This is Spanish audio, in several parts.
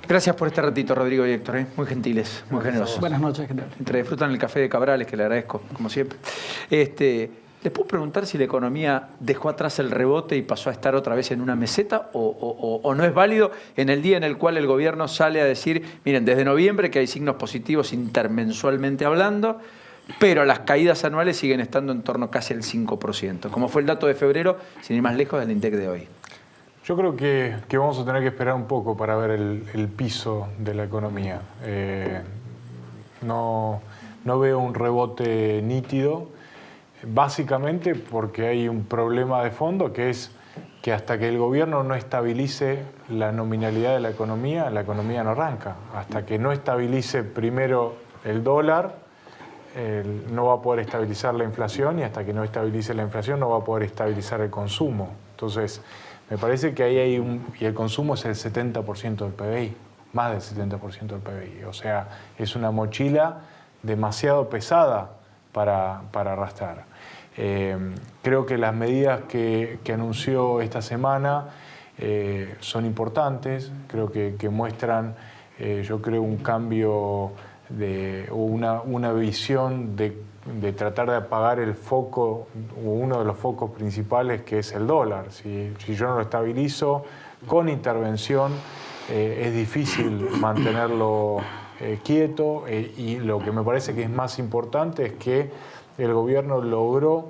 Gracias por este ratito, Rodrigo y Héctor, muy gentiles, muy generosos. Buenas noches, ¿qué tal? Entre disfrutan el café de Cabrales, que le agradezco, como siempre. ¿Les puedo preguntar si la economía dejó atrás el rebote y pasó a estar otra vez en una meseta o no es válido en el día en el cual el gobierno sale a decir, miren, desde noviembre que hay signos positivos intermensualmente hablando, pero las caídas anuales siguen estando en torno casi al 5%, como fue el dato de febrero, sin ir más lejos del INDEC de hoy? Yo creo que vamos a tener que esperar un poco para ver el piso de la economía. No veo un rebote nítido, básicamente porque hay un problema de fondo que es que hasta que el gobierno no estabilice la nominalidad de la economía no arranca. Hasta que no estabilice primero el dólar, no va a poder estabilizar la inflación, y hasta que no estabilice la inflación no va a poder estabilizar el consumo. Entonces, me parece que ahí hay y el consumo es el 70% del PBI, más del 70% del PBI. O sea, es una mochila demasiado pesada para arrastrar. Creo que las medidas que anunció esta semana son importantes, creo que muestran, yo creo, un cambio, una visión de tratar de apagar el foco, uno de los focos principales, que es el dólar. Si yo no lo estabilizo con intervención, es difícil mantenerlo quieto, y lo que me parece que es más importante es que el gobierno logró,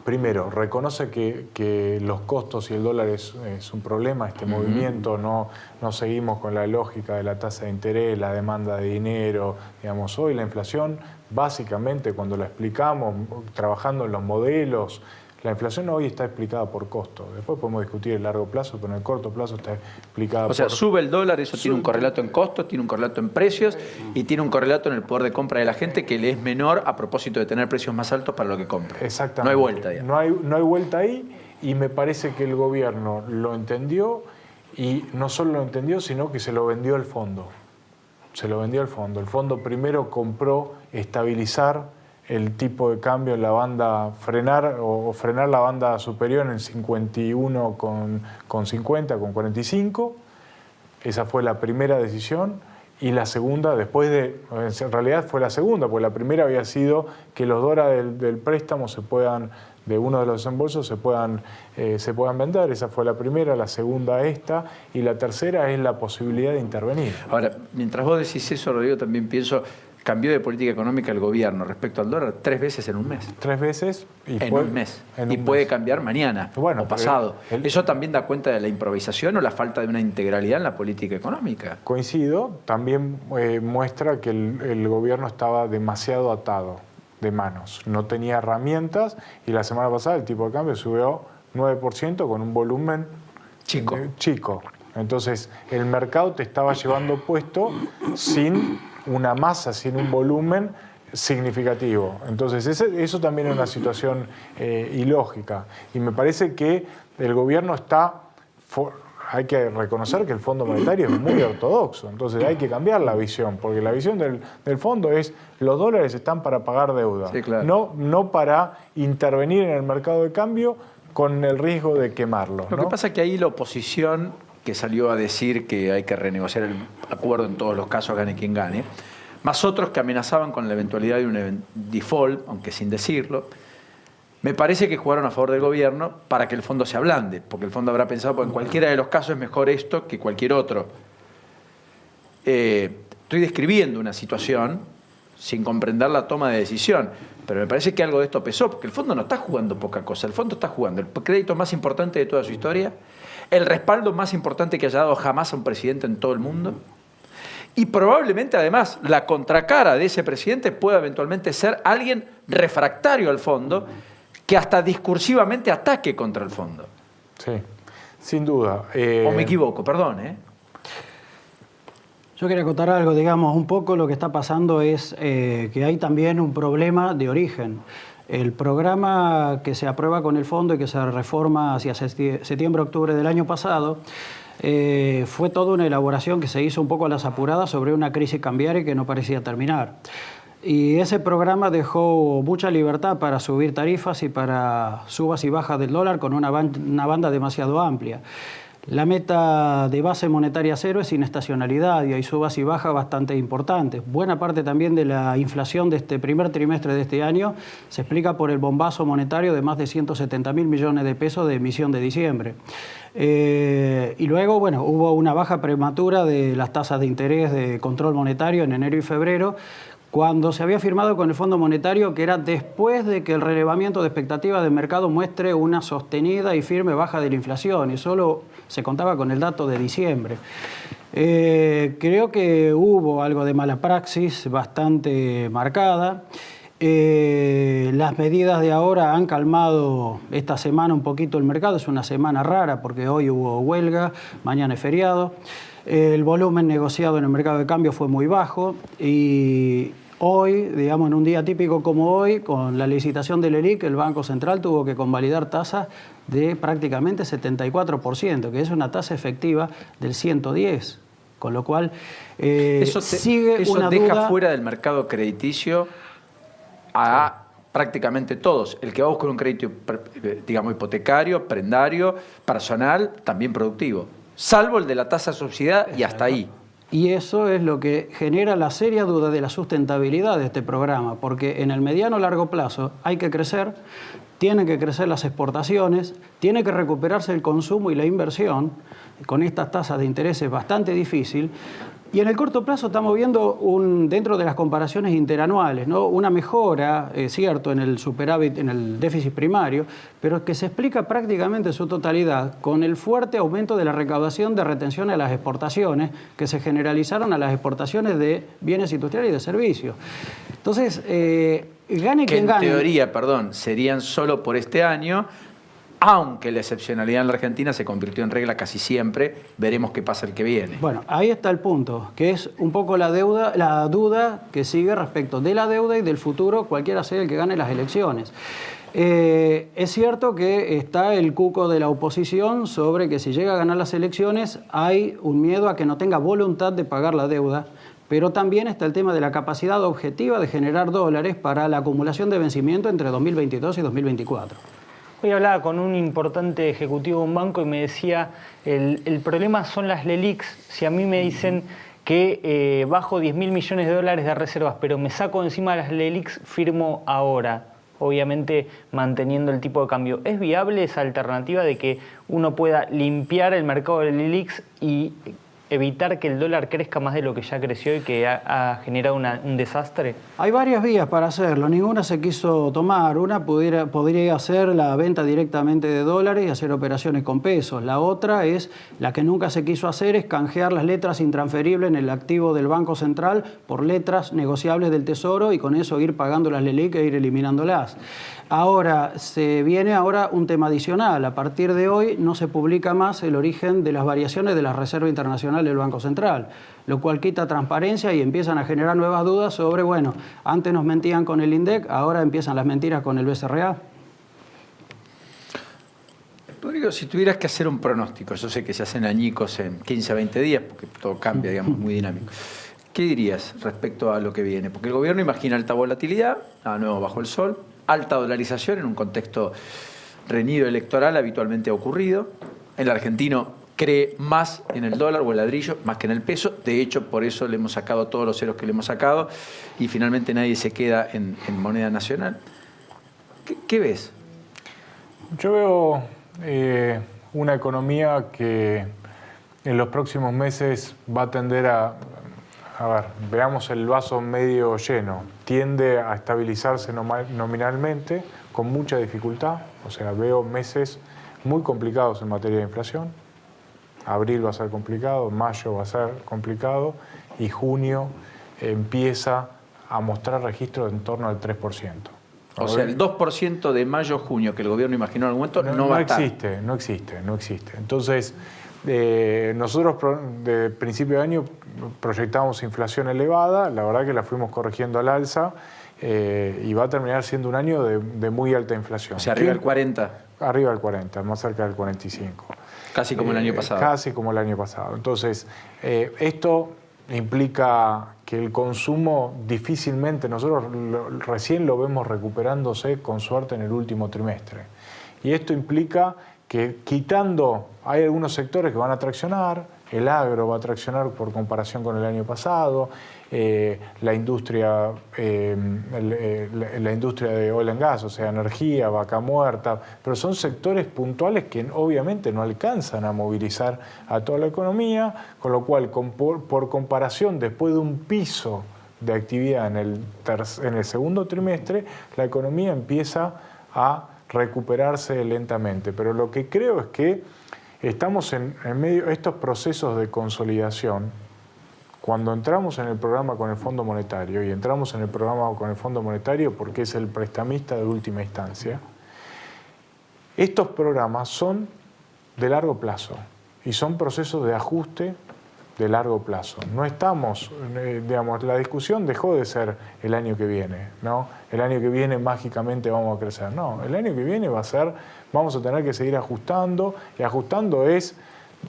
primero, reconoce que los costos y el dólar es un problema, este movimiento, no seguimos con la lógica de la tasa de interés, la demanda de dinero, digamos, hoy la inflación, básicamente, cuando la explicamos, trabajando en los modelos, la inflación hoy está explicada por costo. Después podemos discutir el largo plazo, pero en el corto plazo está explicada por... O sea, sube el dólar, eso tiene un correlato en costos, tiene un correlato en precios y tiene un correlato en el poder de compra de la gente, que le es menor a propósito de tener precios más altos para lo que compra. Exactamente. No hay vuelta ahí. No hay vuelta ahí, y me parece que el gobierno lo entendió, y no solo lo entendió, sino que se lo vendió al fondo. Se lo vendió al fondo. El fondo primero compró estabilizar el tipo de cambio en la banda, frenar la banda superior en 51 con 50, con 45. Esa fue la primera decisión. Y la segunda, en realidad fue la segunda, porque la primera había sido que los dólares del préstamo de uno de los desembolsos se puedan vender. Esa fue la primera, la segunda esta, y la tercera es la posibilidad de intervenir. Ahora, mientras vos decís eso, Rodrigo, también pienso, cambió de política económica el gobierno respecto al dólar 3 veces en un mes. 3 veces. En un mes. Y puede cambiar mañana o pasado. ¿Eso también da cuenta de la improvisación o la falta de una integralidad en la política económica? Coincido. También muestra que el gobierno estaba demasiado atado de manos. No tenía herramientas, y la semana pasada el tipo de cambio subió 9% con un volumen chico. Entonces, el mercado te estaba llevando puesto sin una masa, sin un volumen significativo. Entonces, eso también es una situación ilógica. Y me parece que el gobierno hay que reconocer que el Fondo Monetario es muy ortodoxo. Entonces, hay que cambiar la visión, porque la visión del fondo es: los dólares están para pagar deuda, sí, claro, no para intervenir en el mercado de cambio con el riesgo de quemarlo. Lo que pasa es que ahí la oposición, que salió a decir que hay que renegociar el acuerdo en todos los casos, gane quien gane, más otros que amenazaban con la eventualidad de un default, aunque sin decirlo, me parece que jugaron a favor del gobierno para que el fondo se ablande, porque el fondo habrá pensado, pues en cualquiera de los casos es mejor esto que cualquier otro. Estoy describiendo una situación sin comprender la toma de decisión, pero me parece que algo de esto pesó, porque el fondo no está jugando poca cosa, el fondo está jugando el crédito más importante de toda su historia, el respaldo más importante que haya dado jamás a un presidente en todo el mundo, y probablemente además la contracara de ese presidente pueda eventualmente ser alguien refractario al fondo, que hasta discursivamente ataque contra el fondo. Sí, sin duda. O me equivoco, perdón, Yo quería contar algo, digamos, un poco lo que está pasando es que hay también un problema de origen. El programa que se aprueba con el fondo y que se reforma hacia septiembre-octubre del año pasado fue toda una elaboración que se hizo un poco a las apuradas sobre una crisis cambiaria que no parecía terminar. Y ese programa dejó mucha libertad para subir tarifas y para subas y bajas del dólar con una banda demasiado amplia. La meta de base monetaria cero es sin estacionalidad y hay subas y bajas bastante importantes. Buena parte también de la inflación de este primer trimestre de este año se explica por el bombazo monetario de más de 170.000 millones de pesos de emisión de diciembre. Y luego, bueno, hubo una baja prematura de las tasas de interés de control monetario en enero y febrero, cuando se había firmado con el Fondo Monetario que era después de que el relevamiento de expectativas del mercado muestre una sostenida y firme baja de la inflación, y solo se contaba con el dato de diciembre. Creo que hubo algo de mala praxis bastante marcada. Las medidas de ahora han calmado esta semana un poquito el mercado. Es una semana rara porque hoy hubo huelga, mañana es feriado. El volumen negociado en el mercado de cambio fue muy bajo y hoy, digamos en un día típico como hoy, con la licitación del ELIC, el Banco Central tuvo que convalidar tasas de prácticamente 74%, que es una tasa efectiva del 110%, con lo cual sigue eso una deja duda fuera del mercado crediticio a prácticamente todos. El que va a buscar un crédito, digamos, hipotecario, prendario, personal, también productivo. Salvo el de la tasa subsidiada y hasta ahí. Y eso es lo que genera la seria duda de la sustentabilidad de este programa, porque en el mediano largo plazo hay que crecer, tienen que crecer las exportaciones, tiene que recuperarse el consumo y la inversión. Con estas tasas de interés es bastante difícil. Y en el corto plazo estamos viendo, dentro de las comparaciones interanuales, ¿no?, una mejora, cierto, en el superávit, en el déficit primario, pero que se explica prácticamente en su totalidad con el fuerte aumento de la recaudación de retención a las exportaciones, que se generalizaron a las exportaciones de bienes industriales y de servicios. Entonces, gane quien gane. En teoría, perdón, serían solo por este año, aunque la excepcionalidad en la Argentina se convirtió en regla casi siempre. Veremos qué pasa el que viene. Bueno, ahí está el punto, que es un poco la duda que sigue respecto de la deuda y del futuro, cualquiera sea el que gane las elecciones. Es cierto que está el cuco de la oposición sobre que si llega a ganar las elecciones hay un miedo a que no tenga voluntad de pagar la deuda, pero también está el tema de la capacidad objetiva de generar dólares para la acumulación de vencimiento entre 2022 y 2024. Hoy hablaba con un importante ejecutivo de un banco y me decía, el problema son las LELIQs. Si a mí me dicen que bajo 10.000 millones de dólares de reservas, pero me saco encima de las LELIQs, firmo ahora, obviamente manteniendo el tipo de cambio. ¿Es viable esa alternativa de que uno pueda limpiar el mercado de LELIQs y evitar que el dólar crezca más de lo que ya creció y que ha generado un desastre? Hay varias vías para hacerlo, ninguna se quiso tomar. Una podría ser la venta directamente de dólares y hacer operaciones con pesos. La otra es, la que nunca se quiso hacer, es canjear las letras intransferibles en el activo del Banco Central por letras negociables del Tesoro y con eso ir pagando las LELIQ e ir eliminándolas. Ahora, se viene un tema adicional. A partir de hoy no se publica más el origen de las variaciones de la Reserva Internacional del Banco Central, lo cual quita transparencia y empiezan a generar nuevas dudas sobre, bueno, antes nos mentían con el INDEC, ahora empiezan las mentiras con el BCRA. Rodrigo, si tuvieras que hacer un pronóstico, yo sé que se hacen añicos en 15 a 20 días, porque todo cambia, digamos, muy dinámico. ¿Qué dirías respecto a lo que viene? Porque el gobierno imagina alta volatilidad, a nuevo bajo el sol, alta dolarización en un contexto reñido electoral habitualmente ocurrido. El argentino cree más en el dólar o el ladrillo más que en el peso. De hecho, por eso le hemos sacado todos los ceros que le hemos sacado y finalmente nadie se queda en moneda nacional. ¿Qué ves? Yo veo una economía que en los próximos meses va a tender a ver, veamos el vaso medio lleno, tiende a estabilizarse nominalmente con mucha dificultad. O sea, veo meses muy complicados en materia de inflación. Abril va a ser complicado, mayo va a ser complicado y junio empieza a mostrar registros en torno al 3%. O sea, el 2% de mayo-junio que el gobierno imaginó en algún momento no va a estar. No existe. Entonces, nosotros de principio de año proyectamos inflación elevada, la verdad que la fuimos corrigiendo al alza y va a terminar siendo un año de muy alta inflación. O sea, arriba del 40. Arriba del 40, más cerca del 45. Casi como el año pasado. Casi como el año pasado. Entonces, esto implica que el consumo difícilmente, nosotros recién lo vemos recuperándose con suerte en el último trimestre. Y esto implica que quitando, hay algunos sectores que van a traccionar, el agro va a traccionar por comparación con el año pasado, la industria de oil and gas, o sea, energía, vaca muerta, pero son sectores puntuales que obviamente no alcanzan a movilizar a toda la economía, con lo cual, por comparación, después de un piso de actividad en el segundo trimestre, la economía empieza a recuperarse lentamente. Pero lo que creo es que estamos en medio de estos procesos de consolidación. Cuando entramos en el programa con el Fondo Monetario, y entramos en el programa con el Fondo Monetario porque es el prestamista de última instancia, estos programas son de largo plazo y son procesos de ajuste de largo plazo. No estamos, digamos, la discusión dejó de ser el año que viene, ¿no? El año que viene mágicamente vamos a crecer. No, el año que viene va a ser, vamos a tener que seguir ajustando, y ajustando es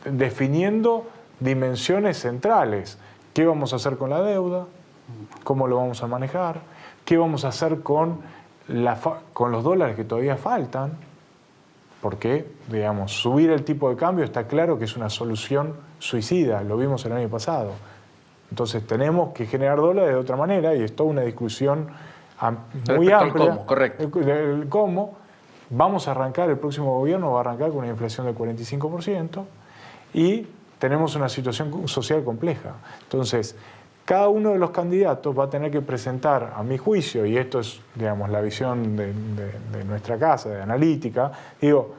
definiendo dimensiones centrales. ¿Qué vamos a hacer con la deuda? ¿Cómo lo vamos a manejar? ¿Qué vamos a hacer con los dólares que todavía faltan? Porque, digamos, subir el tipo de cambio está claro que es una solución suicida, lo vimos el año pasado. Entonces tenemos que generar dólares de otra manera, y es toda una discusión muy amplia. Cómo, correcto. El cómo. Vamos a arrancar, el próximo gobierno va a arrancar con una inflación del 45% y tenemos una situación social compleja. Entonces, cada uno de los candidatos va a tener que presentar, a mi juicio, y esto es, digamos, la visión de nuestra casa, de analítica, digo,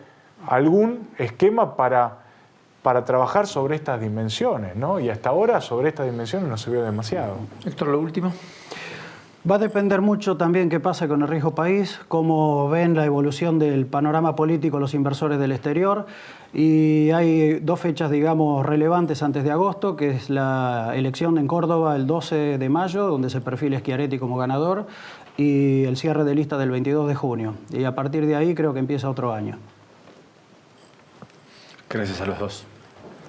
algún esquema para trabajar sobre estas dimensiones, ¿no? Y hasta ahora sobre estas dimensiones no se vio demasiado. Héctor, lo último. Va a depender mucho también qué pasa con el riesgo país, cómo ven la evolución del panorama político los inversores del exterior. Y hay dos fechas, digamos, relevantes antes de agosto, que es la elección en Córdoba el 12 de mayo, donde se perfila Schiaretti como ganador, y el cierre de lista del 22 de junio. Y a partir de ahí creo que empieza otro año. Gracias a los dos.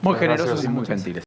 Muy generosos y muy gentiles.